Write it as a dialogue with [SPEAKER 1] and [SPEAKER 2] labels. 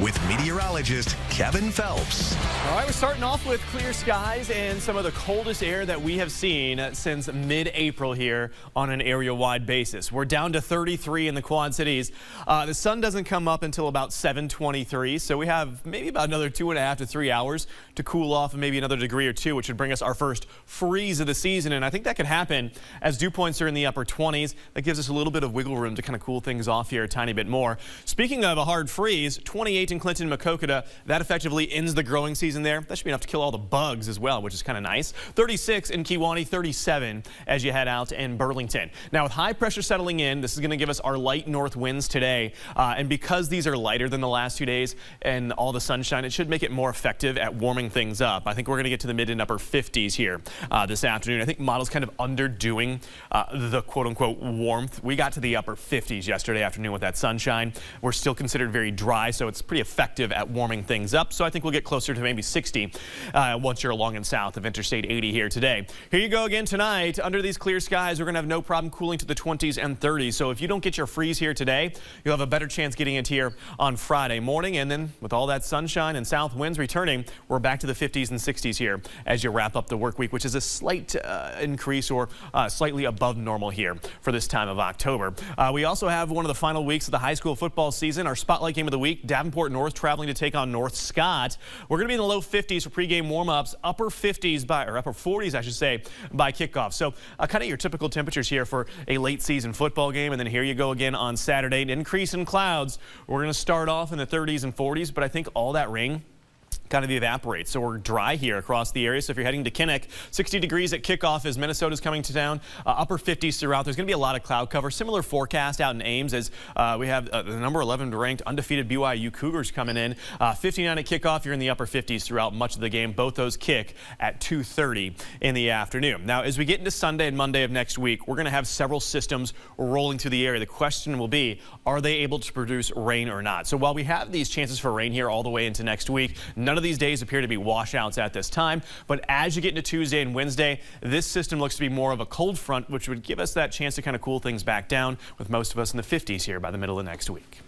[SPEAKER 1] with meteorologist Kevin Phelps.
[SPEAKER 2] All right, we're starting off with clear skies and some of the coldest air that we have seen since mid-April here on an area-wide basis. We're down to 33 in the Quad Cities. The sun doesn't come up until about 7:23, so we have maybe about another 2.5 to 3 hours to cool off and maybe another degree or two, which would bring us our first freeze of the season. And I think that could happen as dew points are in the upper 20s. That gives us a little bit of wiggle room to kind of cool things off here a tiny bit more. Speaking of a hard freeze, 28 in Clinton, Maquoketa, that effectively ends the growing season there. That should be enough to kill all the bugs as well, which is kind of nice. 36 in Kewaunee, 37 as you head out in Burlington. Now with high pressure settling in, this is going to give us our light north winds today. And because these are lighter than the last 2 days and all the sunshine, it should make it more effective at warming things up. I think we're going to get to the mid and upper 50s here this afternoon. I think models kind of underdoing the quote-unquote warmth. We got to the upper 50s yesterday afternoon with that sunshine. We're still considered very dry, so it's pretty effective at warming things up. So I think we'll get closer to maybe 60 once you're along and south of Interstate 80 here today. Here you go again tonight. Under these clear skies, we're going to have no problem cooling to the 20s and 30s. So if you don't get your freeze here today, you'll have a better chance getting it here on Friday morning. And then with all that sunshine and south winds returning, we're back to the 50s and 60s here as you wrap up the work week, which is a slight increase or slightly above normal here for this time of October. We also have one of the final weeks of the high school football season. Our spotlight game of the week, Davenport North traveling to take on North Scott. We're going to be in the low 50s for pregame warm-ups, upper 50s upper 40s, I should say, by kickoff. So kind of your typical temperatures here for a late season football game. And then here you go again on Saturday, an increase in clouds. We're going to start off in the 30s and 40s, but I think all that rain kind of evaporates. So we're dry here across the area. So if you're heading to Kinnick, 60 degrees at kickoff as Minnesota's coming to town. Upper 50s throughout. There's going to be a lot of cloud cover. Similar forecast out in Ames as we have the number 11 ranked undefeated BYU Cougars coming in. 59 at kickoff. You're in the upper 50s throughout much of the game. Both those kick at 2:30 in the afternoon. Now, as we get into Sunday and Monday of next week, we're going to have several systems rolling through the area. The question will be, are they able to produce rain or not? So while we have these chances for rain here all the way into next week, none of these days appear to be washouts at this time. But as you get into Tuesday and Wednesday, this system looks to be more of a cold front, which would give us that chance to kind of cool things back down, with most of us in the 50s here by the middle of next week.